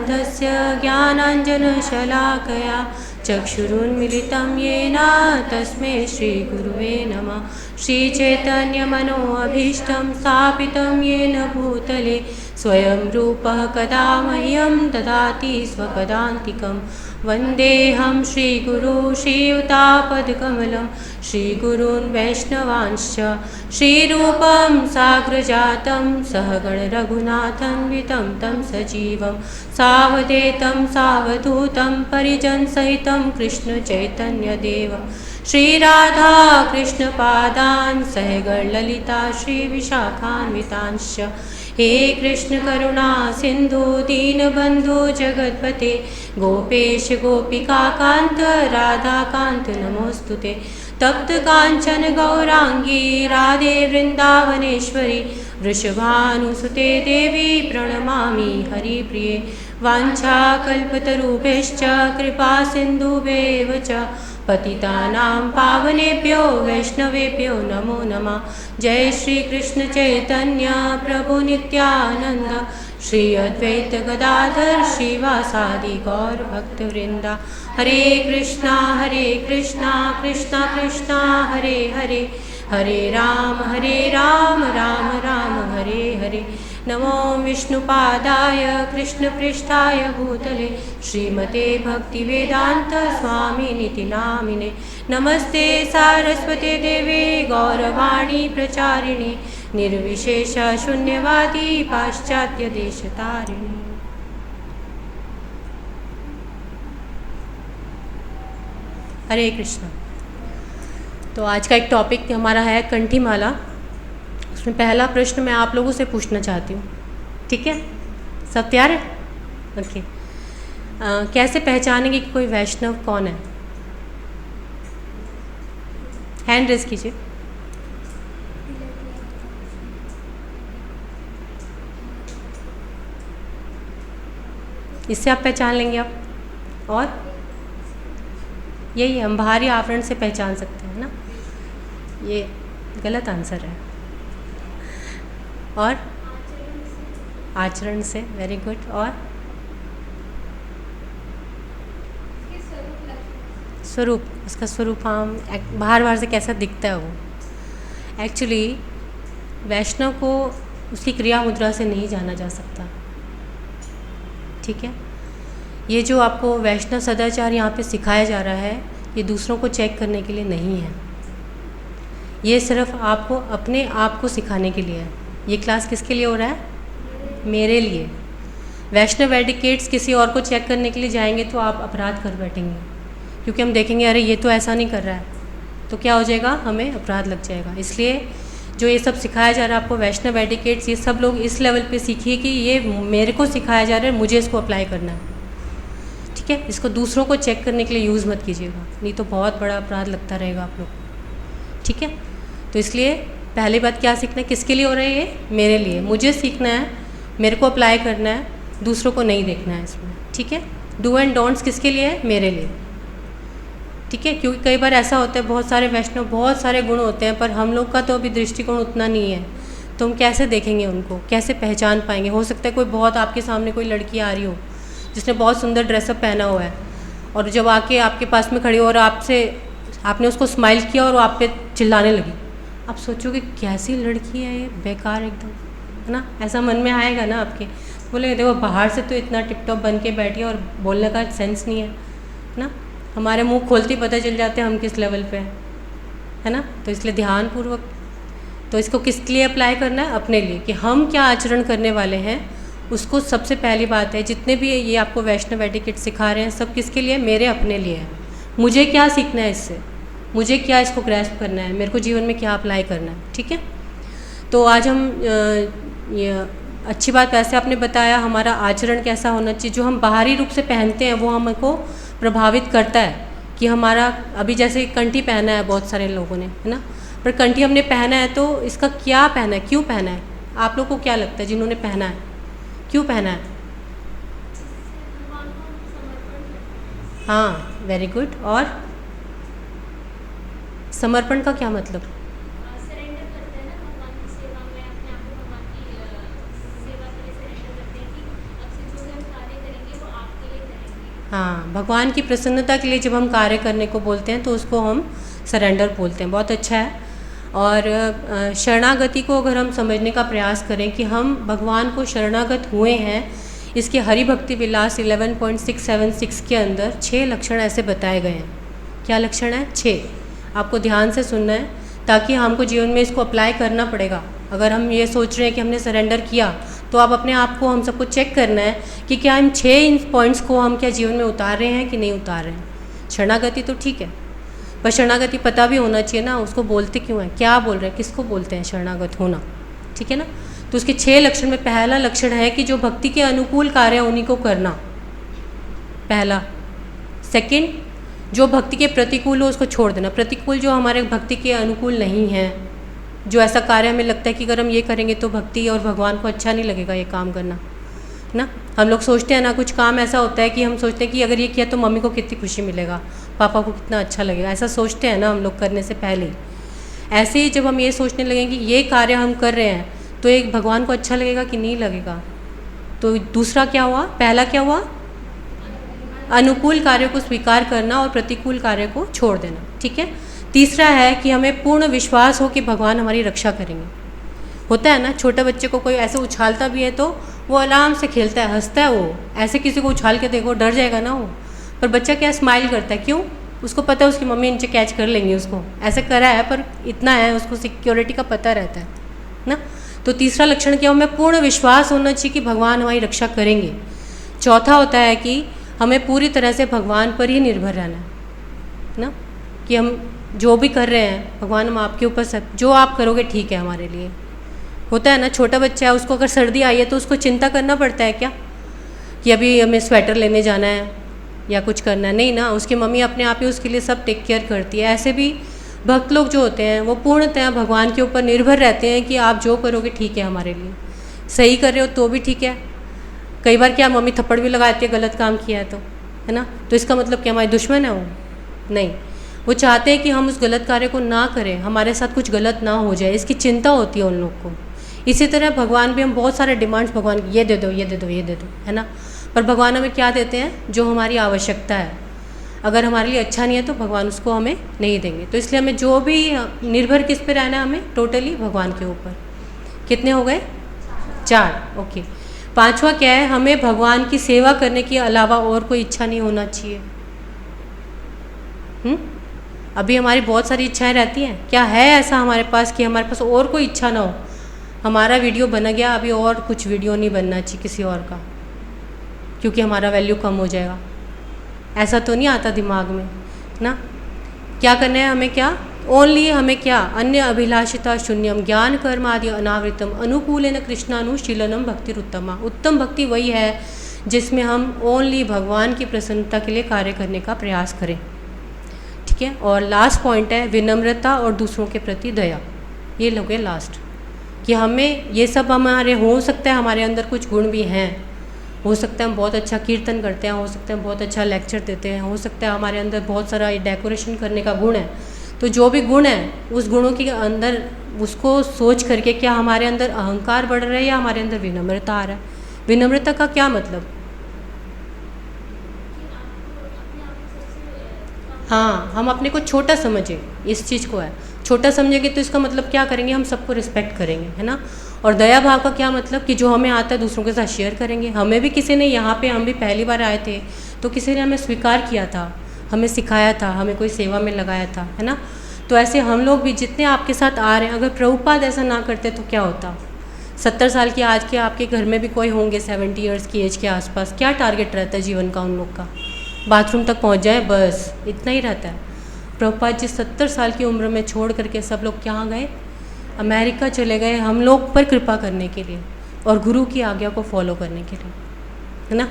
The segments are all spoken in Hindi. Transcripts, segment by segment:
समारम्भस्य ज्ञानाञ्जनशलाकया चक्षुरुन्मिलितं येन तस्मै श्रीगुरुवे नमः। श्रीचैतन्यमनोऽभीष्टं स्थापितं येन भूतले स्वयं रूपः कदा मह्यं ददाति स्वपदान्तिकं। वन्देऽहं श्रीगुरु श्रीयुतापदकमलं श्रीगुरून् वैष्णवांश्च श्रीरूपं साग्रजातं सहगणरघुनाथान्वितं तं सजीवं सावधूतं सावधूतं परिजनसहितं कृष्णचैतन्यदेवं श्रीराधा कृष्णपादान् सहगणललिता श्रीविशाखान्वितांश्च। हे कृष्ण करुणा सिंधु दीनबंधु जगतपते गोपेश गोपिकाकांत राधाकांत नमोस्तुते। तप्त कांचन गौरांगी राधे वृंदावनेश्वरी वृषभानुसुते देवी प्रणमामि हरिप्रिये। वाञ्छाकल्पतरुभ्यश्च कृपा सिन्धुभ्येव च पतितानां पावनेभ्यो वैष्णवेभ्यो नमो नमः। जय श्री कृष्ण चैतन्य प्रभु नित्यानंद श्री अद्वैत गदाधर श्रीवासादि गौर भक्तवृंदा। हरे कृष्णा कृष्णा कृष्णा हरे हरे हरे राम राम राम हरे हरे। नमो विष्णुपादाय कृष्णपृष्ठाय भूतले श्रीमते भक्तिवेदांत स्वामिनिति नामिने। नमस्ते सारस्वते देवे गौरवाणी प्रचारिणे निर्विशेष शून्यवादी पाश्चात्य देशतारिणी। हरे कृष्ण। तो आज का एक टॉपिक हमारा है कंठी माला। उसमें पहला प्रश्न मैं आप लोगों से पूछना चाहती हूँ, ठीक है? सब तैयार है? ओके। कैसे पहचानेंगे कि कोई वैष्णव कौन है? हैंड रेज कीजिए। इससे आप पहचान लेंगे आप। और यही हम बाहरी आवरण से पहचान सकते हैं ना? ये गलत आंसर है। और आचरण से, वेरी गुड। और स्वरूप, उसका स्वरूप हम बाहर से कैसा दिखता है वो। एक्चुअली वैष्णव को उसकी क्रिया मुद्रा से नहीं जाना जा सकता, ठीक है? ये जो आपको वैष्णव सदाचार यहाँ पे सिखाया जा रहा है, ये दूसरों को चेक करने के लिए नहीं है। ये सिर्फ आपको अपने आप को सिखाने के लिए है। ये क्लास किसके लिए हो रहा है? मेरे लिए। वैष्णव एडिकेट्स किसी और को चेक करने के लिए जाएंगे तो आप अपराध कर बैठेंगे, क्योंकि हम देखेंगे अरे ये तो ऐसा नहीं कर रहा है, तो क्या हो जाएगा? हमें अपराध लग जाएगा। इसलिए जो ये सब सिखाया जा रहा है आपको वैष्णव एडिकेट्स, ये सब लोग इस लेवल पे सीखिए कि ये मेरे को सिखाया जा रहा है, मुझे इसको अप्लाई करना है, ठीक है? इसको दूसरों को चेक करने के लिए यूज़ मत कीजिएगा, नहीं तो बहुत बड़ा अपराध लगता रहेगा आप लोग को, ठीक है? तो इसलिए पहली बात क्या सीखना है? किसके लिए हो रहा है ये? मेरे लिए। मुझे सीखना है, मेरे को अप्लाई करना है, दूसरों को नहीं देखना है इसमें, ठीक है? डू एंड डोंट्स किसके लिए है? मेरे लिए, ठीक है? क्योंकि कई बार ऐसा होता है, बहुत सारे वैष्णव बहुत सारे गुण होते हैं, पर हम लोग का तो अभी दृष्टिकोण उतना नहीं है, तो हम कैसे देखेंगे उनको, कैसे पहचान पाएंगे? हो सकता है कोई बहुत आपके सामने कोई लड़की आ रही हो जिसने बहुत सुंदर ड्रेसअप पहना हुआ है, और जब आके आपके पास में खड़ी हो और आपने उसको स्माइल किया और वो आप पे चिल्लाने लगी, आप सोचोगे कैसी लड़की है ये, बेकार एकदम, है ना? ऐसा मन में आएगा ना आपके। बोले देखो बाहर से तो इतना टिप टॉप बन के बैठी है और बोलने का सेंस नहीं है ना? हमारे मुंह खोलते ही पता चल जाते हैं हम किस लेवल पे हैं, है ना? तो इसलिए ध्यानपूर्वक, तो इसको किस लिए अप्लाई करना है? अपने लिए, कि हम क्या आचरण करने वाले हैं उसको सबसे पहली बात है। जितने भी ये आपको वैष्णव एटिकेट सिखा रहे हैं सब किसके लिए? मेरे अपने लिए है। मुझे क्या सीखना है इससे, मुझे क्या इसको ग्रैस्प करना है, मेरे को जीवन में क्या अप्लाई करना है, ठीक है? तो आज हम ये अच्छी बात वैसे आपने बताया, हमारा आचरण कैसा होना चाहिए। जो हम बाहरी रूप से पहनते हैं वो हमको प्रभावित करता है कि हमारा, अभी जैसे कंठी पहना है बहुत सारे लोगों ने, है ना? पर कंठी हमने पहना है तो इसका क्या पहना है, क्यों पहना है? आप लोग को क्या लगता है जिन्होंने पहना है, क्यों पहना है? हाँ, वेरी गुड। और समर्पण का क्या मतलब? सरेंडर करते हैं ना भगवान की सेवा में, अपने आप को भगवान की सेवा के लिए सरेंडर करते हैं कि अब से जो भी हम कार्य करेंगे वो हाँ, भगवान की प्रसन्नता के लिए जब हम कार्य करने को बोलते हैं तो उसको हम सरेंडर बोलते हैं। बहुत अच्छा है। और शरणागति को अगर हम समझने का प्रयास करें कि हम भगवान को शरणागत हुए हैं, इसके हरि भक्ति विलास 11.676 के अंदर 6 लक्षण ऐसे बताए गए हैं। क्या लक्षण है? 6। आपको ध्यान से सुनना है ताकि हमको जीवन में इसको अप्लाई करना पड़ेगा। अगर हम ये सोच रहे हैं कि हमने सरेंडर किया तो आप अपने आप को, हम सबको चेक करना है कि क्या इन 6 इन पॉइंट्स को हम क्या जीवन में उतार रहे हैं कि नहीं उतार रहे हैं। शरणागति तो ठीक है, पर शरणागति पता भी होना चाहिए ना, उसको बोलते क्यों हैं, क्या बोल रहे हैं, किसको बोलते हैं शरणागत होना, ठीक है ना। तो उसके 6 लक्षण में पहला लक्षण है कि जो भक्ति के अनुकूल कार्य हैं उन्हीं को करना, पहला। सेकंड, जो भक्ति के प्रतिकूल हो उसको छोड़ देना। प्रतिकूल जो हमारे भक्ति के अनुकूल नहीं है, जो ऐसा कार्य हमें लगता है कि अगर हम ये करेंगे तो भक्ति और भगवान को अच्छा नहीं लगेगा ये काम करना, ना। हम लोग सोचते हैं ना, कुछ काम ऐसा होता है कि हम सोचते हैं कि अगर ये किया तो मम्मी को कितनी खुशी मिलेगा, पापा को कितना अच्छा लगेगा, ऐसा सोचते हैं ना हम लोग करने से पहले ही। ऐसे ही जब हम ये सोचने लगेंगे कि ये कार्य हम कर रहे हैं तो एक भगवान को अच्छा लगेगा कि नहीं लगेगा, तो दूसरा क्या हुआ, पहला क्या हुआ, अनुकूल कार्य को स्वीकार करना और प्रतिकूल कार्य को छोड़ देना, ठीक है। तीसरा है कि हमें पूर्ण विश्वास हो कि भगवान हमारी रक्षा करेंगे। होता है ना, छोटे बच्चे को कोई ऐसे उछालता भी है तो वो आराम से खेलता है, हंसता है। वो ऐसे किसी को उछाल के देखो, डर जाएगा ना वो, पर बच्चा क्या स्माइल करता है, क्यों, उसको पता है उसकी मम्मी नीचे कैच कर लेंगी उसको, ऐसे करा है, पर इतना है उसको सिक्योरिटी का पता रहता है ना। तो तीसरा लक्षण क्या, हमें पूर्ण विश्वास होना चाहिए कि भगवान हमारी रक्षा करेंगे। चौथा होता है कि हमें पूरी तरह से भगवान पर ही निर्भर रहना है ना, कि हम जो भी कर रहे हैं भगवान, हम आपके ऊपर सब, जो आप करोगे ठीक है हमारे लिए। होता है ना, छोटा बच्चा है, उसको अगर सर्दी आई है तो उसको चिंता करना पड़ता है क्या, कि अभी हमें स्वेटर लेने जाना है या कुछ करना है, नहीं ना, उसकी मम्मी अपने आप ही उसके लिए सब टेक केयर करती है। ऐसे भी भक्त लोग जो होते हैं वो पूर्णतः भगवान के ऊपर निर्भर रहते हैं कि आप जो करोगे ठीक है हमारे लिए, सही कर रहे हो तो भी ठीक है। कई बार क्या मम्मी थप्पड़ भी लगाती है गलत काम किया है तो, है ना, तो इसका मतलब क्या हमारे दुश्मन है वो? नहीं, वो चाहते हैं कि हम उस गलत कार्य को ना करें, हमारे साथ कुछ गलत ना हो जाए, इसकी चिंता होती है उन लोग को। इसी तरह भगवान भी, हम बहुत सारे डिमांड्स भगवान की, ये दे दो, ये दे दो, ये दे दो, है ना, पर भगवान हमें क्या देते हैं, जो हमारी आवश्यकता है। अगर हमारे लिए अच्छा नहीं है तो भगवान उसको हमें नहीं देंगे। तो इसलिए हमें जो भी निर्भर किस पे रहना है, हमें टोटली भगवान के ऊपर। कितने हो गए? 4। ओके। 5वां क्या है, हमें भगवान की सेवा करने के अलावा और कोई इच्छा नहीं होना चाहिए। अभी हमारी बहुत सारी इच्छाएं रहती हैं, क्या है ऐसा हमारे पास कि हमारे पास और कोई इच्छा ना हो? हमारा वीडियो बना गया, अभी और कुछ वीडियो नहीं बनना चाहिए किसी और का, क्योंकि हमारा वैल्यू कम हो जाएगा, ऐसा तो नहीं आता दिमाग में ना। क्या करना है हमें, क्या ओनली हमें क्या, अन्य अभिलाषिता शून्यम ज्ञान कर्म आदि अनावृतम अनुकूलेन कृष्णानुशीलनम भक्तिरुत्तमा। उत्तम भक्ति वही है जिसमें हम ओनली भगवान की प्रसन्नता के लिए कार्य करने का प्रयास करें, ठीक है। और लास्ट पॉइंट है विनम्रता और दूसरों के प्रति दया। ये लोग है लास्ट, कि हमें ये सब हमारे, हो सकता है हमारे अंदर कुछ गुण भी हैं, हो सकता है हम बहुत अच्छा कीर्तन करते हैं, हो सकता है हम बहुत अच्छा लेक्चर देते हैं, हो सकता है हमारे अंदर बहुत सारा डेकोरेशन करने का गुण है। तो जो भी गुण है उस गुणों के अंदर उसको सोच करके क्या हमारे अंदर अहंकार बढ़ रहा है या हमारे अंदर विनम्रता आ रहा है। विनम्रता का क्या मतलब, हाँ, हम अपने को छोटा समझें, इस चीज़ को है, छोटा समझेंगे तो इसका मतलब क्या करेंगे, हम सबको रिस्पेक्ट करेंगे, है ना। और दया भाव का क्या मतलब, कि जो हमें आता है दूसरों के साथ शेयर करेंगे। हमें भी किसी ने, यहाँ पे हम भी पहली बार आए थे तो किसी ने हमें स्वीकार किया था, हमें सिखाया था, हमें कोई सेवा में लगाया था, है ना। तो ऐसे हम लोग भी जितने आपके साथ आ रहे हैं, अगर प्रभुपाद ऐसा ना करते तो क्या होता। 70 साल की आज के आपके घर में भी कोई होंगे 70 ईयर्स की एज के आसपास, क्या टारगेट रहता है जीवन का उन लोग का, बाथरूम तक पहुंच जाए बस, इतना ही रहता है। प्रभुपाद जी 70 साल की उम्र में छोड़ करके सब लोग कहाँ गए, अमेरिका चले गए, हम लोग पर कृपा करने के लिए और गुरु की आज्ञा को फॉलो करने के लिए, है ना।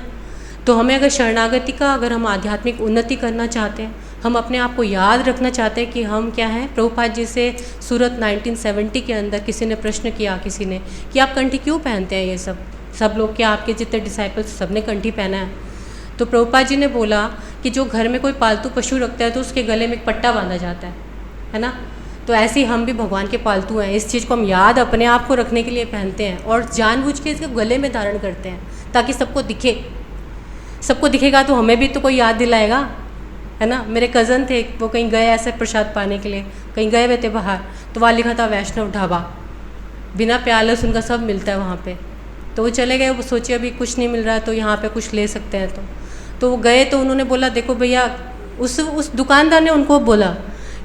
तो हमें अगर शरणागति का, अगर हम आध्यात्मिक उन्नति करना चाहते हैं, हम अपने आप को याद रखना चाहते हैं कि हम क्या हैं। प्रभुपाद जी से सूरत 1970 के अंदर किसी ने प्रश्न किया, किसी ने, कि आप कंठी क्यों पहनते हैं, ये सब लोग, क्या आपके जितने डिसाइपल्स सब ने कंठी पहना है। तो प्रभुपाद जी ने बोला कि जो घर में कोई पालतू पशु रखता है तो उसके गले में एक पट्टा बांधा जाता है ना। तो ऐसे ही हम भी भगवान के पालतू हैं, इस चीज़ को हम याद अपने आप को रखने के लिए पहनते हैं और जानबूझ के इसके गले में धारण करते हैं ताकि सबको दिखे। सबको दिखेगा तो हमें भी तो कोई याद दिलाएगा, है ना। मेरे कज़न थे, वो कहीं गए ऐसे प्रसाद पाने के लिए, कहीं गए हुए थे बाहर, तो वहाँ लिखा था वैष्णव ढाबा, बिना प्याज लहसुन का सब मिलता है वहाँ पे। तो वो चले गए, वो सोचे अभी कुछ नहीं मिल रहा है तो यहाँ पे कुछ ले सकते हैं। तो वो गए, तो उन्होंने बोला देखो भैया, उस दुकानदार ने उनको बोला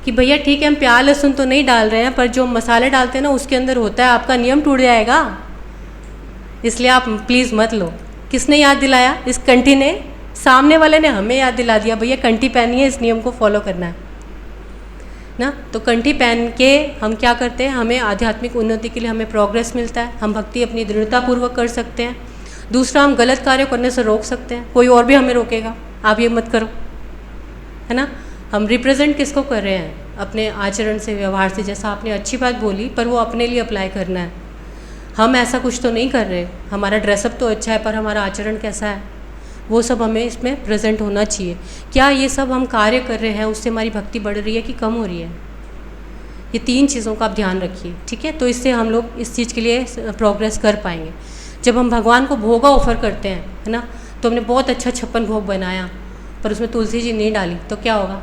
कि भैया ठीक है, हम प्याज लहसुन तो नहीं डाल रहे हैं, पर जो मसाले डालते हैं ना उसके अंदर होता है, आपका नियम टूट जाएगा, इसलिए आप प्लीज़ मत लो। किसने याद दिलाया? इस कंठी ने, सामने वाले ने हमें याद दिला दिया, भैया कंठी पहनी है, इस नियम को फॉलो करना है ना। तो कंठी पहन के हम क्या करते हैं, हमें आध्यात्मिक उन्नति के लिए हमें प्रोग्रेस मिलता है, हम भक्ति अपनी दृढ़तापूर्वक कर सकते हैं। दूसरा, हम गलत कार्य करने से रोक सकते हैं, कोई और भी हमें रोकेगा, आप ये मत करो, है ना। हम रिप्रेजेंट किसको कर रहे हैं? अपने आचरण से, व्यवहार से। जैसा आपने अच्छी बात बोली, पर वो अपने लिए अप्लाई करना है। हम ऐसा कुछ तो नहीं कर रहे, हमारा ड्रेसअप तो अच्छा है पर हमारा आचरण कैसा है, वो सब हमें इसमें प्रेजेंट होना चाहिए। क्या ये सब हम कार्य कर रहे हैं उससे हमारी भक्ति बढ़ रही है कि कम हो रही है? ये 3 चीज़ों का आप ध्यान रखिए, ठीक है। तो इससे हम लोग इस चीज़ के लिए प्रोग्रेस कर पाएंगे। जब हम भगवान को भोगा ऑफर करते हैं, है ना, तो हमने बहुत अच्छा 56 भोग बनाया पर उसमें तुलसी जी नहीं डाली, तो क्या होगा?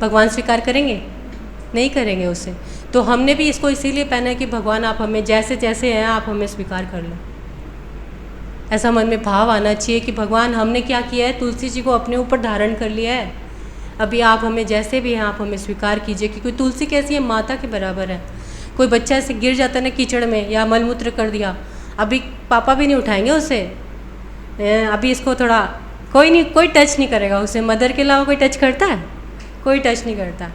भगवान स्वीकार करेंगे? नहीं करेंगे उसे। तो हमने भी इसको इसीलिए पहना है कि भगवान आप हमें जैसे जैसे हैं आप हमें स्वीकार कर लो। ऐसा मन में भाव आना चाहिए कि भगवान हमने क्या किया है, तुलसी जी को अपने ऊपर धारण कर लिया है, अभी आप हमें जैसे भी हैं आप हमें स्वीकार कीजिए। क्योंकि तुलसी कैसी है? माता के बराबर है। कोई बच्चा ऐसे गिर जाता है ना कीचड़ में या मलमूत्र कर दिया, अभी पापा भी नहीं उठाएंगे उसे, अभी इसको थोड़ा कोई नहीं, कोई टच नहीं करेगा उसे। मदर के अलावा कोई टच करता है? कोई टच नहीं करता।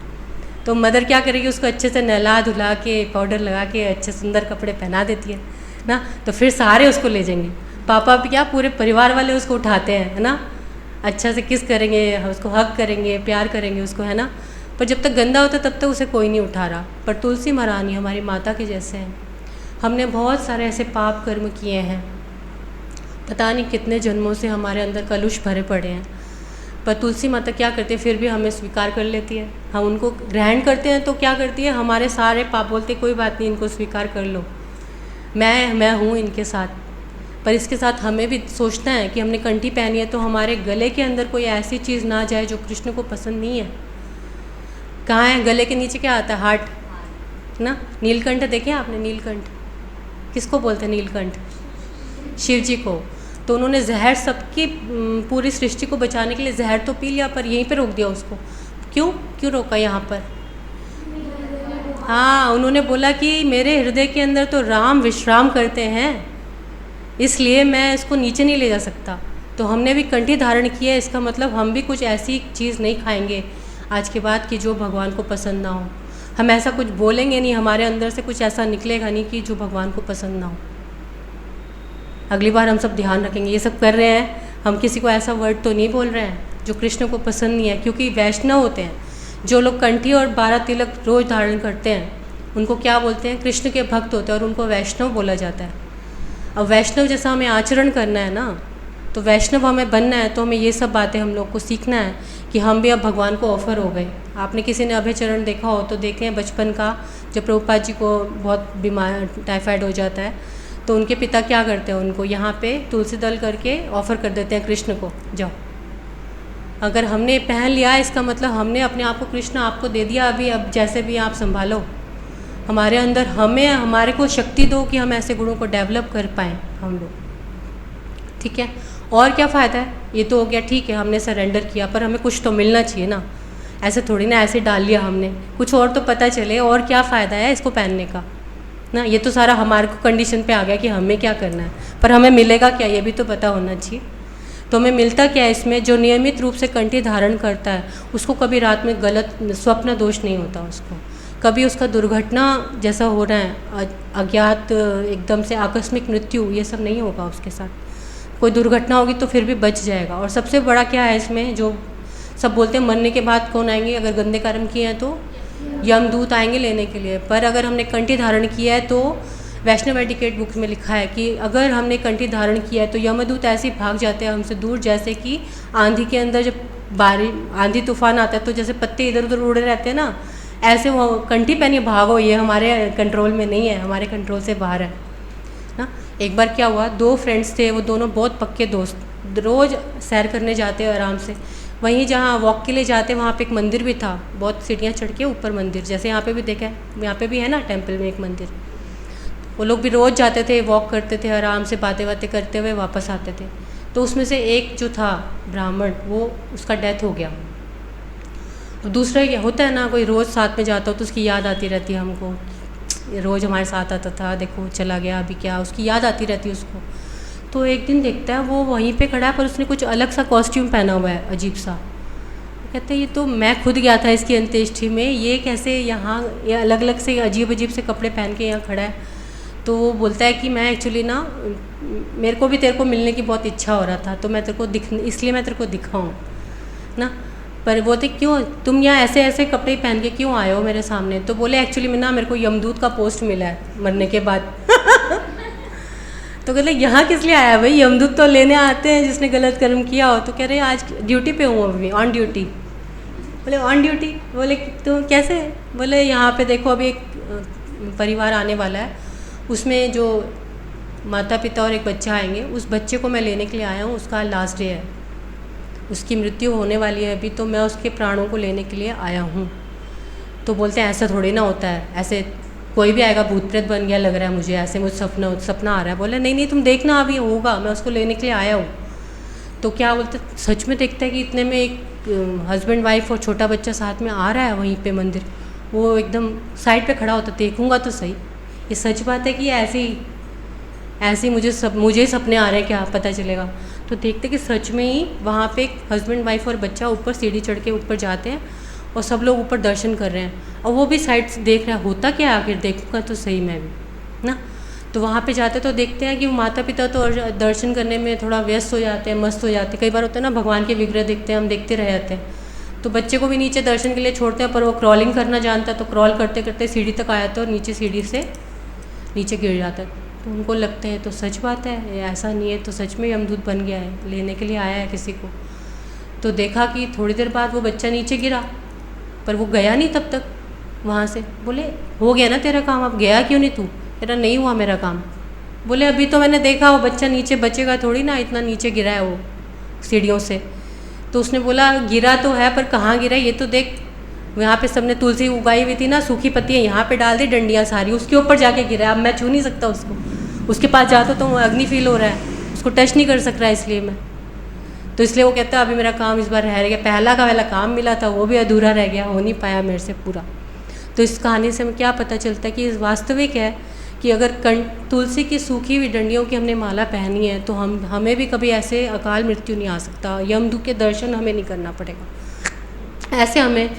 तो मदर क्या करेगी? उसको अच्छे से नहला धुला के, पाउडर लगा के, अच्छे सुंदर कपड़े पहना देती है ना, तो फिर सारे उसको ले जाएंगे। पापा भी क्या, पूरे परिवार वाले उसको उठाते हैं, है ना, अच्छा से किस करेंगे, उसको हग करेंगे, प्यार करेंगे उसको, है ना। पर जब तक गंदा होता तब तक उसे कोई नहीं उठा रहा। पर तुलसी महारानी हमारी माता के जैसे हैं। हमने बहुत सारे ऐसे पाप कर्म किए हैं, पता नहीं कितने जन्मों से हमारे अंदर कलुष भरे पड़े हैं, पर तुलसी माता क्या करती है, फिर भी हमें स्वीकार कर लेती है। हम उनको ग्रहण करते हैं तो क्या करती है, हमारे सारे पाप बोलते कोई बात नहीं, इनको स्वीकार कर लो, मैं हूँ इनके साथ। पर इसके साथ हमें भी सोचना है कि हमने कंठी पहनी है तो हमारे गले के अंदर कोई ऐसी चीज़ ना जाए जो कृष्ण को पसंद नहीं है। कहाँ है? गले के नीचे क्या आता है? हार्ट ना। नीलकंठ देखे आपने? नीलकंठ किसको बोलते हैं? नीलकंठ शिव जी को। तो उन्होंने जहर सबकी पूरी सृष्टि को बचाने के लिए जहर तो पी लिया, पर यहीं पे रोक दिया उसको। क्यों रोका यहाँ पर? हाँ, उन्होंने बोला कि मेरे हृदय के अंदर तो राम विश्राम करते हैं, इसलिए मैं इसको नीचे नहीं ले जा सकता। तो हमने भी कंठी धारण किया है, इसका मतलब हम भी कुछ ऐसी चीज़ नहीं खाएंगे आज के बाद कि जो भगवान को पसंद ना हो। हम ऐसा कुछ बोलेंगे नहीं, हमारे अंदर से कुछ ऐसा निकलेगा नहीं कि जो भगवान को पसंद ना हो। अगली बार हम सब ध्यान रखेंगे। ये सब कर रहे हैं, हम किसी को ऐसा वर्ड तो नहीं बोल रहे हैं जो कृष्ण को पसंद नहीं है। क्योंकि वैष्णव होते हैं जो लोग कंठी और 12 तिलक रोज़ धारण करते हैं, उनको क्या बोलते हैं? कृष्ण के भक्त होते हैं और उनको वैष्णव बोला जाता है। अब वैष्णव जैसा हमें आचरण करना है ना, तो वैष्णव हमें बनना है, तो हमें ये सब बातें हम लोग को सीखना है कि हम भी अब भगवान को ऑफर हो गए। आपने किसी ने अभय चरण देखा हो तो देखें बचपन का, जब प्रभुपाद जी को बहुत बीमार टाइफाइड हो जाता है तो उनके पिता क्या करते हैं, उनको यहाँ पे तुलसी दल करके ऑफ़र कर देते हैं कृष्ण को, जाओ। अगर हमने पहन लिया इसका मतलब हमने अपने आप को कृष्ण आपको दे दिया, अभी अब जैसे भी आप संभालो। हमारे अंदर हमारे को शक्ति दो कि हम ऐसे गुणों को डेवलप कर पाएँ हम लोग, ठीक है। और क्या फ़ायदा है? ये तो हो गया, ठीक है, हमने सरेंडर किया, पर हमें कुछ तो मिलना चाहिए ना। ऐसे थोड़ी ना ऐसे डाल लिया हमने, कुछ और तो पता चले और क्या फ़ायदा है इसको पहनने का ना। ये तो सारा हमारे को कंडीशन पे आ गया कि हमें क्या करना है, पर हमें मिलेगा क्या ये भी तो पता होना चाहिए। तो हमें मिलता क्या है इसमें? जो नियमित रूप से कंठी धारण करता है उसको कभी रात में गलत स्वप्न दोष नहीं होता, उसको कभी उसका दुर्घटना जैसा हो रहा है, अज्ञात एकदम से आकस्मिक मृत्यु, ये सब नहीं होगा उसके साथ। कोई दुर्घटना होगी तो फिर भी बच जाएगा। और सबसे बड़ा क्या है इसमें, जो सब बोलते हैं मरने के बाद कौन आएंगे? अगर गंदे कर्म किए हैं तो यमदूत आएंगे लेने के लिए। पर अगर हमने कंठी धारण किया है तो वैष्णव एटिकेट बुक में लिखा है कि अगर हमने कंठी धारण किया है तो यमदूत ऐसे भाग जाते हैं हमसे दूर, जैसे कि आंधी के अंदर जब आंधी तूफान आता है तो जैसे पत्ते इधर उधर उड़े रहते हैं ना, ऐसे वो कंठी पहनिए भागो, ये हमारे कंट्रोल में नहीं है, हमारे कंट्रोल से बाहर है ना। एक बार क्या हुआ, 2 फ्रेंड्स थे, वो दोनों बहुत पक्के दोस्त, रोज़ सैर करने जाते हैं आराम से। वहीं जहाँ वॉक के लिए जाते वहाँ पे एक मंदिर भी था, बहुत सीढ़ियाँ चढ़ के ऊपर मंदिर, जैसे यहाँ पे भी देखा है, यहाँ पे भी है ना टेम्पल में एक मंदिर। वो लोग भी रोज़ जाते थे, वॉक करते थे, आराम से बातें बातें करते हुए वापस आते थे। तो उसमें से एक जो था ब्राह्मण, वो उसका डेथ हो गया। तो दूसरा क्या होता है ना, कोई रोज़ साथ में जाता हो तो उसकी याद आती रहती है हमको, रोज़ हमारे साथ आता था, देखो चला गया अभी क्या, उसकी याद आती रहती है उसको। तो एक दिन देखता है वो वहीं पे खड़ा है, पर उसने कुछ अलग सा कॉस्ट्यूम पहना हुआ है, अजीब सा। कहते हैं ये तो मैं खुद गया था इसकी अंत्येष्टि में, ये कैसे यहाँ, ये अलग अलग से अजीब अजीब से कपड़े पहन के यहाँ खड़ा है। तो वो बोलता है कि मैं एक्चुअली ना, मेरे को भी तेरे को मिलने की बहुत इच्छा हो रहा था, तो मैं तेरे को इसलिए मैं तेरे को दिखाऊँ ना। पर बोलते क्यों तुम यहाँ ऐसे ऐसे कपड़े पहन के क्यों आए हो मेरे सामने? तो बोले एक्चुअली मैं ना, मेरे को यमदूत का पोस्ट मिला है मरने के बाद। तो कहते यहाँ किस लिए आया भाई, यमदूत तो लेने आते हैं जिसने गलत कर्म किया हो। तो कह रहे आज ड्यूटी पे हूँ अभी, ऑन ड्यूटी। बोले ऑन ड्यूटी? बोले तो कैसे? बोले यहाँ पे देखो अभी एक परिवार आने वाला है, उसमें जो माता पिता और एक बच्चा आएंगे, उस बच्चे को मैं लेने के लिए आया हूँ, उसका लास्ट डे है, उसकी मृत्यु होने वाली है अभी, तो मैं उसके प्राणों को लेने के लिए आया हूँ। तो बोलते हैं ऐसा थोड़ी ना होता है, ऐसे कोई भी आएगा भूत प्रेत बन गया लग रहा है मुझे, ऐसे मुझे सपना आ रहा है। बोले नहीं नहीं तुम देखना अभी होगा, मैं उसको लेने के लिए आया हूँ। तो क्या बोलते, सच में देखता है कि इतने में एक हस्बैंड वाइफ और छोटा बच्चा साथ में आ रहा है वहीं पे मंदिर। वो एकदम साइड पे खड़ा होता, देखूंगा तो सही ये सच बात है कि ऐसी मुझे सपने आ रहे हैं, क्या पता चलेगा। तो देखते कि सच में ही वहाँ पे एक हस्बैंड वाइफ और बच्चा ऊपर सीढ़ी चढ़ के ऊपर जाते हैं और सब लोग ऊपर दर्शन कर रहे हैं, और वो भी साइड से देख रहा है होता क्या है, आखिर देखूंगा तो सही मैं भी ना। तो वहाँ पे जाते तो देखते हैं कि माता पिता तो दर्शन करने में थोड़ा व्यस्त हो जाते हैं, मस्त हो जाते हैं। कई बार होता है ना भगवान के विग्रह देखते हैं, हम देखते रह जाते हैं। तो बच्चे को भी नीचे दर्शन के लिए छोड़ते हैं, पर वो क्रॉलिंग करना जानता है, तो क्रॉल करते करते सीढ़ी तक आया था और नीचे सीढ़ी से नीचे गिर जाता है। तो उनको लगता है तो सच बात है, ऐसा नहीं है तो सच में यमदूत बन गया है, लेने के लिए आया है किसी को। तो देखा कि थोड़ी देर बाद वो बच्चा नीचे गिरा, पर वो गया नहीं तब तक वहाँ से। बोले हो गया ना तेरा काम, अब गया क्यों नहीं तू? तेरा नहीं हुआ मेरा काम। बोले अभी तो मैंने देखा वो बच्चा नीचे बचेगा थोड़ी ना, इतना नीचे गिरा है वो सीढ़ियों से। तो उसने बोला गिरा तो है पर कहाँ गिरा ये तो देख, यहाँ पे सबने तुलसी उगाई हुई थी ना, सूखी पत्तियाँ यहाँ पे डाल दी, डंडियाँ सारी उसके ऊपर जाके गिरा। अब मैं छू नहीं सकता उसको, उसके पास जाता तो वो अग्नि फील हो रहा है, उसको टच नहीं कर सक रहा है, इसलिए मैं तो इसलिए वो कहता है अभी मेरा काम इस बार रह गया, पहला का वाला काम मिला था वो भी अधूरा रह गया, हो नहीं पाया मेरे से पूरा। तो इस कहानी से हमें क्या पता चलता है कि वास्तविक है कि अगर तुलसी की सूखी हुई डंडियों की हमने माला पहनी है तो हमें भी कभी ऐसे अकाल मृत्यु नहीं आ सकता, यमदूत के दर्शन हमें नहीं करना पड़ेगा। ऐसे हमें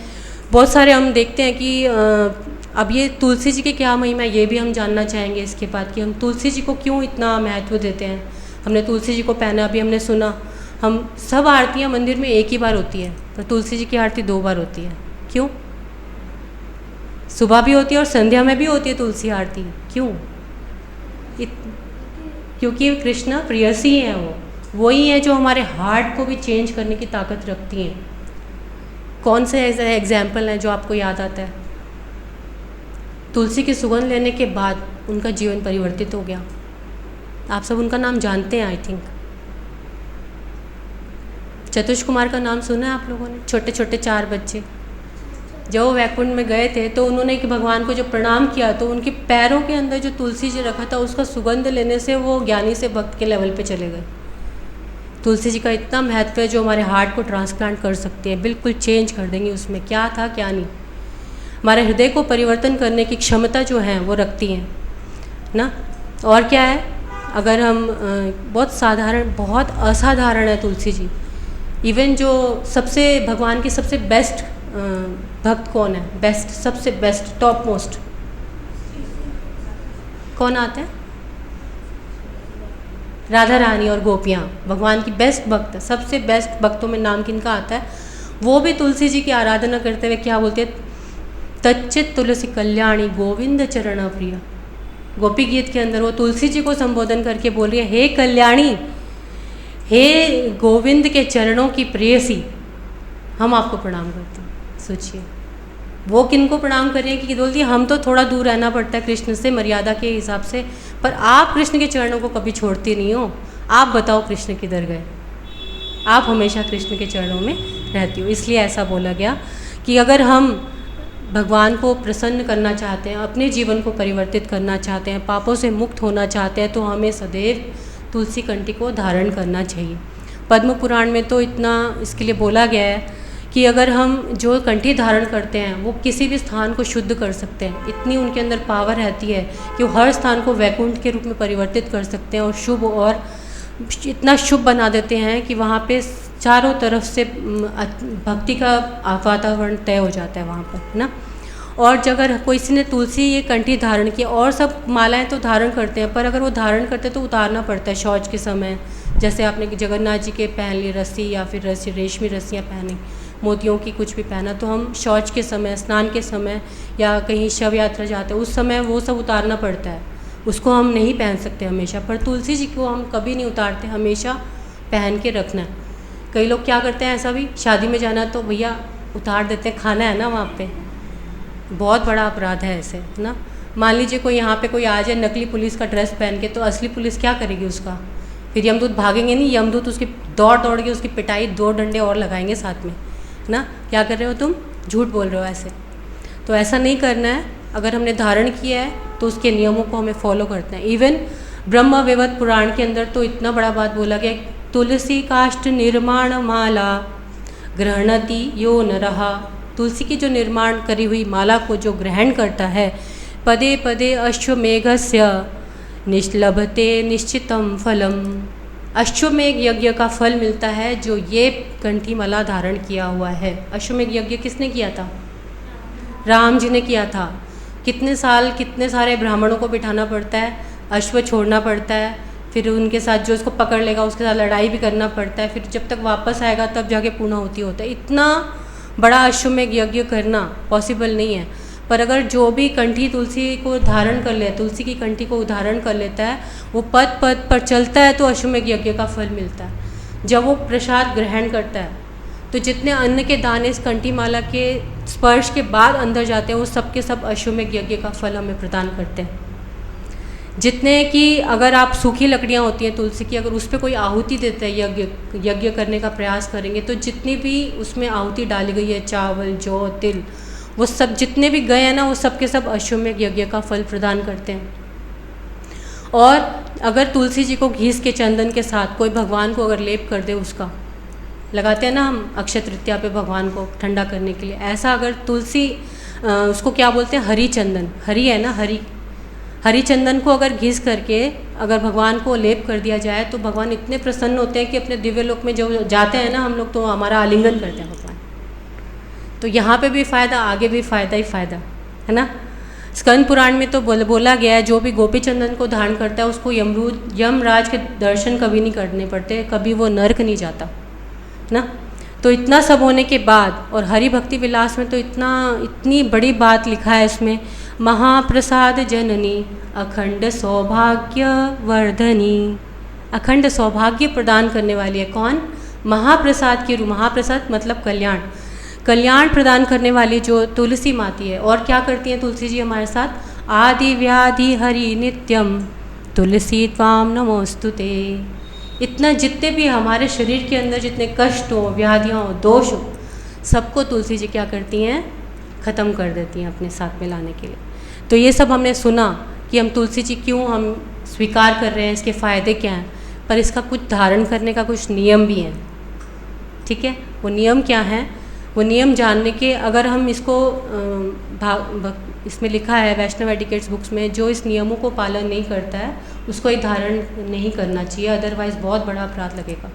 बहुत सारे हम देखते हैं कि अब ये तुलसी जी के क्या महिमा है ये भी हम जानना चाहेंगे इसके बाद, कि हम तुलसी जी को क्यों इतना महत्व देते हैं। हमने तुलसी जी को पहना, अभी हमने सुना हम सब आरतियाँ मंदिर में एक ही बार होती है, पर तुलसी जी की आरती 2 बार होती है। क्यों? सुबह भी होती है और संध्या में भी होती है तुलसी आरती। क्यों? क्योंकि कृष्ण प्रेयसी हैं, वही हैं जो हमारे हार्ट को भी चेंज करने की ताकत रखती हैं। कौन से ऐसे एग्जाम्पल हैं जो आपको याद आता है? तुलसी की सुगंध लेने के बाद उनका जीवन परिवर्तित हो गया। आप सब उनका नाम जानते हैं आई थिंक। चतुष कुमार का नाम सुना है आप लोगों ने? छोटे छोटे 4 बच्चे जब वो वैकुंठ में गए थे तो उन्होंने भगवान को जो प्रणाम किया तो उनके पैरों के अंदर जो तुलसी जी रखा था उसका सुगंध लेने से वो ज्ञानी से भक्त के लेवल पे चले गए। तुलसी जी का इतना महत्व है जो हमारे हार्ट को ट्रांसप्लांट कर सकते हैं, बिल्कुल चेंज कर देंगे, उसमें क्या था क्या नहीं। हमारे हृदय को परिवर्तन करने की क्षमता जो है वो रखती हैं ना। और क्या है, अगर हम बहुत साधारण बहुत असाधारण है तुलसी जी। इवन जो सबसे भगवान की सबसे बेस्ट भक्त कौन है? बेस्ट, सबसे बेस्ट, टॉप मोस्ट कौन आते हैं? राधा रानी और गोपियाँ भगवान की बेस्ट भक्त, सबसे बेस्ट भक्तों में नाम किनका आता है? वो भी तुलसी जी की आराधना करते हुए क्या बोलते हैं? तच्चित तुलसी कल्याणी गोविंद चरण प्रिय। गोपी गीत के अंदर वो तुलसी जी को संबोधन करके बोल रही है, हे कल्याणी, हे गोविंद के चरणों की प्रेयसी, हम आपको प्रणाम करते हैं। सोचिए वो किनको प्रणाम कर रही है कि बोलती है हम तो थोड़ा दूर रहना पड़ता है कृष्ण से मर्यादा के हिसाब से, पर आप कृष्ण के चरणों को कभी छोड़ती नहीं हो। आप बताओ कृष्ण किधर गए? आप हमेशा कृष्ण के चरणों में रहती हो। इसलिए ऐसा बोला गया कि अगर हम भगवान को प्रसन्न करना चाहते हैं, अपने जीवन को परिवर्तित करना चाहते हैं, पापों से मुक्त होना चाहते हैं, तो हमें सदैव तुलसी कंठी को धारण करना चाहिए। पद्म पुराण में तो इतना इसके लिए बोला गया है कि अगर हम जो कंठी धारण करते हैं वो किसी भी स्थान को शुद्ध कर सकते हैं। इतनी उनके अंदर पावर रहती है कि वो हर स्थान को वैकुंठ के रूप में परिवर्तित कर सकते हैं और शुभ और इतना शुभ बना देते हैं कि वहाँ पे चारों तरफ से भक्ति का वातावरण तय हो जाता है वहाँ पर, है ना। और अगर किसी ने तुलसी ये कंठी धारण की, और सब मालाएं तो धारण करते हैं, पर अगर वो धारण करते हैं तो उतारना पड़ता है शौच के समय। जैसे आपने जगन्नाथ जी के पहन ली रस्सी या फिर रेशमी रस्सियाँ पहनी, मोतियों की कुछ भी पहना, तो हम शौच के समय, स्नान के समय या कहीं शव यात्रा जाते हैं उस समय वो सब उतारना पड़ता है, उसको हम नहीं पहन सकते हमेशा। पर तुलसी जी को हम कभी नहीं उतारते, हमेशा पहन के रखना है। कई लोग क्या करते हैं, ऐसा भी शादी में जाना तो भैया उतार देते हैं, खाना है ना वहाँ पे, बहुत बड़ा अपराध है ऐसे, है ना। मान लीजिए कोई यहाँ पे कोई आ जाए नकली पुलिस का ड्रेस पहन के, तो असली पुलिस क्या करेगी उसका, फिर यमदूत भागेंगे नहीं, यमदूत उसकी दौड़ दौड़ के उसकी पिटाई 2 डंडे और लगाएंगे साथ में, है ना। क्या कर रहे हो तुम, झूठ बोल रहे हो ऐसे। तो ऐसा नहीं करना है। अगर हमने धारण किया है तो उसके नियमों को हमें फॉलो करते हैं। इवन ब्रह्म वैवर्त पुराण के अंदर तो इतना बड़ा बात बोला गया, तुलसी काष्ठ निर्माण माला ग्रहणति यो नरहा। तुलसी की जो निर्माण करी हुई माला को जो ग्रहण करता है, पदे पदे अश्वमेघस्य निश्लभते निश्चितम फलम। अश्वमेघ यज्ञ का फल मिलता है जो ये कंठी माला धारण किया हुआ है। अश्वमेघ यज्ञ किसने किया था, राम जी ने किया था। कितने साल कितने सारे ब्राह्मणों को बिठाना पड़ता है, अश्व छोड़ना पड़ता है, फिर उनके साथ जो इसको पकड़ लेगा उसके साथ लड़ाई भी करना पड़ता है, फिर जब तक वापस आएगा तब जाके पूर्णाहुति होता है। इतना बड़ा अश्वमेघ यज्ञ करना पॉसिबल नहीं है। पर अगर जो भी कंठी तुलसी को धारण कर ले, तुलसी की कंठी को धारण कर लेता है, वो पद पद पर चलता है तो अश्वमेघ यज्ञ का फल मिलता है। जब वो प्रसाद ग्रहण करता है तो जितने अन्न के दाने इस कंठी माला के स्पर्श के बाद अंदर जाते हैं वो सब के सब अश्वमेघ यज्ञ का फल हमें प्रदान करते हैं। जितने कि अगर आप सूखी लकड़ियाँ होती हैं तुलसी की, अगर उस पर कोई आहुति देता है, यज्ञ करने का प्रयास करेंगे, तो जितनी भी उसमें आहुति डाली गई है, चावल जौ तिल, वो सब जितने भी गए हैं ना, वो सब के सब अश्वमेघ यज्ञ का फल प्रदान करते हैं। और अगर तुलसी जी को घीस के चंदन के साथ कोई भगवान को अगर लेप कर दे, उसका लगाते हैं ना हम अक्षय तृतीया पे भगवान को ठंडा करने के लिए, ऐसा अगर तुलसी उसको क्या बोलते हैं, हरी चंदन, हरी है ना, हरी चंदन को अगर घिस करके अगर भगवान को लेप कर दिया जाए तो भगवान इतने प्रसन्न होते हैं कि अपने दिव्य लोक में जो जाते हैं ना हम लोग, तो हमारा आलिंगन करते हैं भगवान। तो यहाँ पे भी फ़ायदा, आगे भी फ़ायदा ही फ़ायदा, है ना। स्कंद पुराण में तो बोला गया है, जो भी गोपी चंदन को धारण करता है उसको यमराज के दर्शन कभी नहीं करने पड़ते, कभी वो नर्क नहीं जाता, ना। तो इतना सब होने के बाद, और हरि भक्ति विलास में तो इतनी बड़ी बात लिखा है इसमें, महाप्रसाद जननी अखंड सौभाग्य वर्धनी। अखंड सौभाग्य प्रदान करने वाली है कौन, महाप्रसाद की रूप, महाप्रसाद मतलब कल्याण, कल्याण प्रदान करने वाली जो तुलसी माती है। और क्या करती हैं तुलसी जी हमारे साथ, आदि व्याधि हरि नित्यम तुलसी त्वाम नमोस्तुते। इतना जितने भी हमारे शरीर के अंदर जितने कष्ट हो, व्याधियाँ हो, दोष हो, सबको तुलसी जी क्या करती हैं, ख़त्म कर देती हैं अपने साथ में लाने के लिए। तो ये सब हमने सुना कि हम तुलसी जी क्यों हम स्वीकार कर रहे हैं, इसके फ़ायदे क्या हैं, पर इसका कुछ धारण करने का कुछ नियम भी हैं, ठीक है। वो नियम क्या हैं, वो नियम जानने के, अगर हम इसको इसमें लिखा है वैष्णव एटिकेट्स बुक्स में, जो इस नियमों को पालन नहीं करता है उसको ये धारण नहीं करना चाहिए, अदरवाइज़ बहुत बड़ा अपराध लगेगा।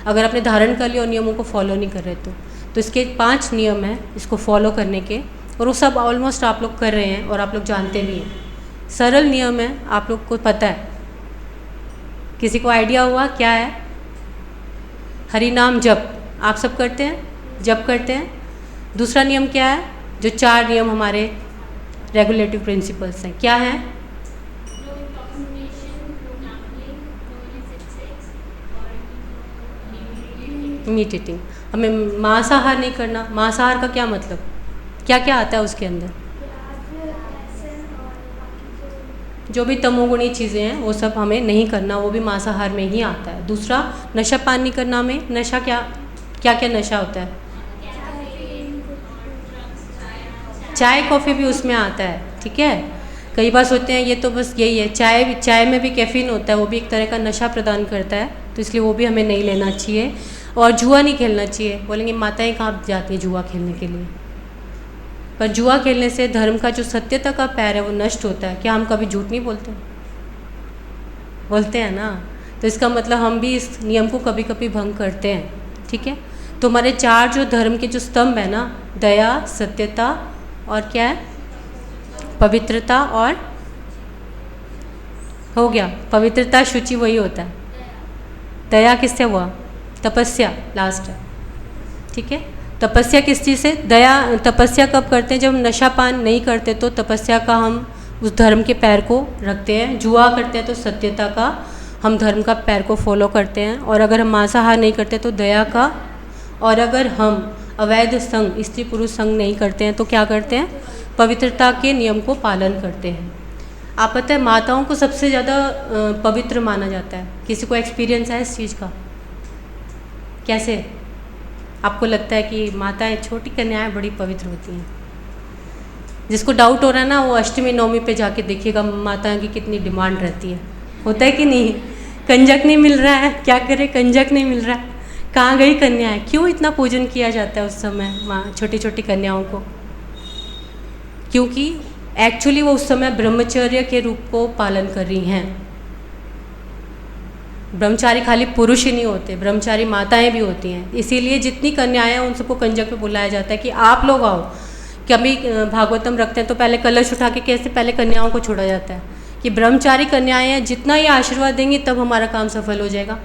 अगर आपने धारण कर लिया और नियमों को फॉलो नहीं कर रहे तो इसके 5 नियम हैं इसको फॉलो करने के, और वो सब ऑलमोस्ट आप लोग कर रहे हैं और आप लोग जानते भी हैं। सरल नियम है, आप लोग को पता है। किसी को आइडिया हुआ क्या है, हरि नाम जप आप सब करते हैं, जप करते हैं। दूसरा नियम क्या है, जो 4 नियम हमारे रेगुलेटिव प्रिंसिपल्स हैं, क्या हैं, मीट ईटिंग, हमें मांसाहार नहीं करना। मांसाहार का क्या मतलब, क्या क्या आता है उसके अंदर, जो भी तमोगुणी चीज़ें हैं वो सब हमें नहीं करना, वो भी मांसाहार में ही आता है। दूसरा, नशा पान नहीं करना में। नशा क्या क्या क्या नशा होता है? चाय कॉफ़ी भी उसमें आता है, ठीक है। कई बार सोचते हैं ये तो बस यही है, चाय में भी कैफीन होता है, वो भी एक तरह का नशा प्रदान करता है, तो इसलिए वो भी हमें नहीं लेना चाहिए। और जुआ नहीं खेलना चाहिए। बोलेंगे माताएं कहाँ जाती हैं जुआ खेलने के लिए, पर जुआ खेलने से धर्म का जो सत्यता का पैर है वो नष्ट होता है। क्या हम कभी झूठ नहीं बोलते? बोलते हैं ना। तो इसका मतलब हम भी इस नियम को कभी कभी भंग करते हैं, ठीक है। तो हमारे 4 जो धर्म के जो स्तंभ है ना, दया, सत्यता और क्या है, पवित्रता, और हो गया पवित्रता, शुचि, वही होता है। दया किससे हुआ? तपस्या लास्ट है, ठीक है। तपस्या किस चीज़ से? दया। तपस्या कब करते हैं? जब हम नशा पान नहीं करते तो तपस्या का हम उस धर्म के पैर को रखते हैं। जुआ करते हैं तो सत्यता का हम धर्म का पैर को फॉलो करते हैं। और अगर हम मांसाहार नहीं करते तो दया का। और अगर हम अवैध संग, स्त्री पुरुष संग नहीं करते हैं तो क्या करते हैं? पवित्रता के नियम को पालन करते हैं। आप पता है माताओं को सबसे ज़्यादा पवित्र माना जाता है। किसी को एक्सपीरियंस है इस चीज़ का? कैसे आपको लगता है कि माताएं, छोटी कन्याएं बड़ी पवित्र होती हैं? जिसको डाउट हो रहा है ना, वो अष्टमी नवमी पे जाके देखिएगा माताओं की कितनी डिमांड रहती है। होता है कि नहीं? कंजक नहीं मिल रहा है, क्या करे, कंजक नहीं मिल रहा है, कहाँ गई कन्याएं? क्यों इतना पूजन किया जाता है उस समय माँ छोटी छोटी कन्याओं को? क्योंकि एक्चुअली वो उस समय ब्रह्मचर्य के रूप को पालन कर रही हैं। ब्रह्मचारी खाली पुरुष ही नहीं होते, ब्रह्मचारी माताएं भी होती हैं। इसीलिए जितनी कन्याएं हैं उन सबको कंजक पे बुलाया जाता है कि आप लोग आओ। कभी भागवतम रखते हैं तो पहले कलश उठा के कैसे पहले कन्याओं को छोड़ा जाता है कि ब्रह्मचारी कन्याएं हैं, जितना ये आशीर्वाद देंगी तब हमारा काम सफल हो जाएगा।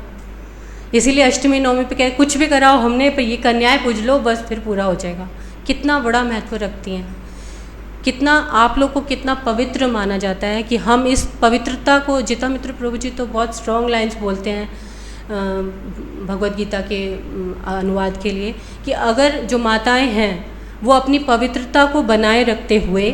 इसीलिए अष्टमी नवमी पे क्या, कुछ भी कराओ हमने, पर ये कन्याएं पूज लो बस, फिर पूरा हो जाएगा। कितना बड़ा महत्व रखती हैं, कितना आप लोग को कितना पवित्र माना जाता है कि हम इस पवित्रता को, जिता मित्र प्रभु जी तो बहुत स्ट्रॉन्ग लाइंस बोलते हैं भगवत गीता के अनुवाद के लिए कि अगर जो माताएं हैं वो अपनी पवित्रता को बनाए रखते हुए,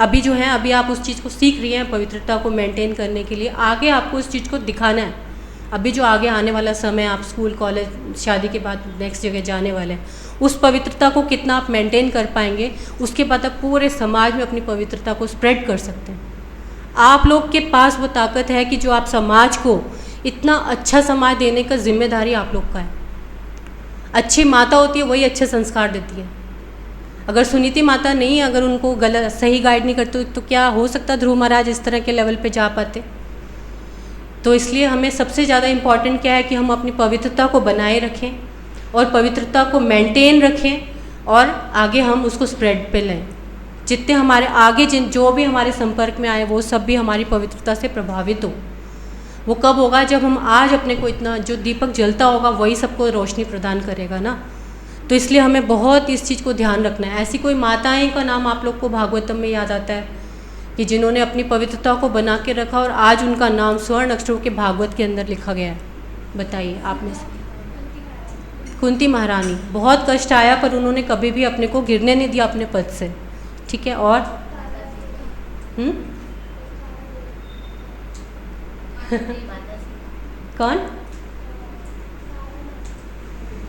अभी जो है अभी आप उस चीज़ को सीख रही हैं पवित्रता को मेंटेन करने के लिए, आगे आपको उस चीज़ को दिखाना है। अभी जो आगे आने वाला समय, आप स्कूल, कॉलेज, शादी के बाद नेक्स्ट जगह जाने वाले हैं, उस पवित्रता को कितना आप मेंटेन कर पाएंगे, उसके बाद आप पूरे समाज में अपनी पवित्रता को स्प्रेड कर सकते हैं। आप लोग के पास वो ताकत है कि जो आप समाज को इतना अच्छा समाज देने का जिम्मेदारी आप लोग का है। अच्छी माता होती है वही अच्छे संस्कार देती है। अगर सुनीति माता नहीं, अगर उनको गलत सही गाइड नहीं करते तो क्या हो सकता ध्रुव महाराज इस तरह के लेवल पे जा पाते? तो इसलिए हमें सबसे ज़्यादा इम्पॉर्टेंट क्या है कि हम अपनी पवित्रता को बनाए रखें और पवित्रता को मेंटेन रखें और आगे हम उसको स्प्रेड पे लें। जितने हमारे आगे जो भी हमारे संपर्क में आए वो सब भी हमारी पवित्रता से प्रभावित हो। वो कब होगा? जब हम आज अपने को इतना, जो दीपक जलता होगा वही सबको रोशनी प्रदान करेगा ना। तो इसलिए हमें बहुत इस चीज़ को ध्यान रखना है। ऐसी कोई माताएं का नाम आप लोग को भागवतम में याद आता है कि जिन्होंने अपनी पवित्रता को बना के रखा और आज उनका नाम स्वर्ण अक्षरों के भागवत के अंदर लिखा गया है? बताइए आप में से। कुंती महारानी, बहुत कष्ट आया पर उन्होंने कभी भी अपने को गिरने नहीं दिया अपने पद से, ठीक है। और कौन?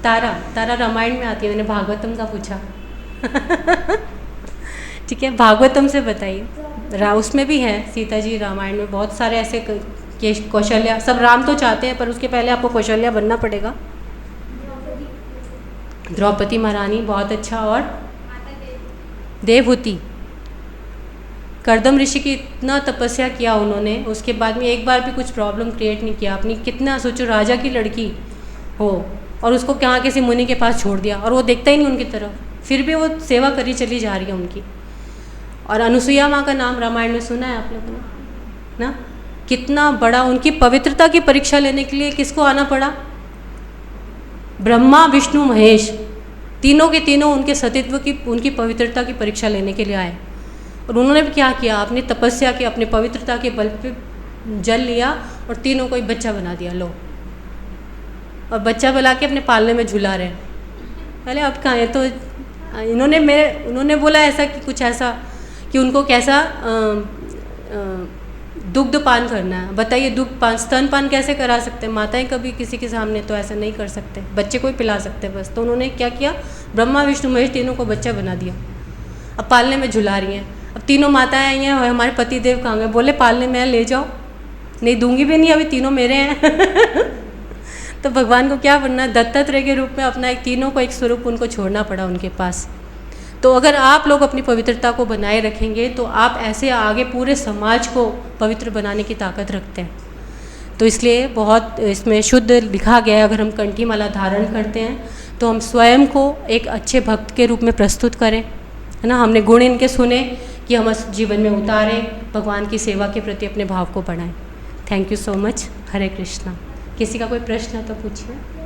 तारा। तारा रामायण में आती है, मैंने भागवतम का पूछा। ठीक है, भागवतम से बताइए। उसमें भी है सीता जी, रामायण में बहुत सारे ऐसे कौशल्या, सब राम तो चाहते हैं पर उसके पहले आपको कौशल्या बनना पड़ेगा। द्रौपदी महारानी, बहुत अच्छा। और देवहूति, करदम ऋषि की इतना तपस्या किया उन्होंने, उसके बाद में एक बार भी कुछ प्रॉब्लम क्रिएट नहीं किया अपनी। कितना सोचो, राजा की लड़की हो और उसको कहाँ किसी मुनि के पास छोड़ दिया और वो देखता ही नहीं उनकी तरफ, फिर भी वो सेवा करी चली जा रही है उनकी। और अनुसुईया माँ का नाम रामायण में सुना है आप लोगों ने ना? कितना बड़ा उनकी पवित्रता की परीक्षा लेने के लिए किसको आना पड़ा? ब्रह्मा, विष्णु, महेश, तीनों के तीनों उनके सतीत्व की, उनकी पवित्रता की परीक्षा लेने के लिए आए। और उन्होंने भी क्या किया? अपनी तपस्या के, अपनी पवित्रता के बल पे जल लिया और तीनों को एक बच्चा बना दिया। लो, और बच्चा बुला के अपने पालने में झुला रहे हैं। पहले अब कहाँ है? तो उन्होंने बोला ऐसा कि कुछ ऐसा कि उनको कैसा दुग्धपान करना है। बताइए दुग्धपान, स्तनपान कैसे करा सकते हैं? माताएं कभी किसी के सामने तो ऐसा नहीं कर सकते, बच्चे को ही पिला सकते बस। तो उन्होंने क्या किया, ब्रह्मा विष्णु महेश तीनों को बच्चा बना दिया। अब पालने में झुला रही हैं। अब तीनों माताएं आई हैं, हमारे पति देव कहाँ गए? बोले पालने में ले जाओ। नहीं दूंगी भी नहीं, अभी तीनों मेरे हैं। तो भगवान को क्या बनना, दत्तात्रेय के रूप में अपना एक तीनों को एक स्वरूप उनको छोड़ना पड़ा उनके पास। तो अगर आप लोग अपनी पवित्रता को बनाए रखेंगे तो आप ऐसे आगे पूरे समाज को पवित्र बनाने की ताकत रखते हैं। तो इसलिए बहुत इसमें शुद्ध लिखा गया है, अगर हम कंठी माला धारण करते हैं तो हम स्वयं को एक अच्छे भक्त के रूप में प्रस्तुत करें, है ना। हमने गुण इनके सुने कि हम इस जीवन में उतारें, भगवान की सेवा के प्रति अपने भाव को बढ़ाएं। Thank you so much. Hare Krishna. किसी का कोई प्रश्न है तो पूछिए।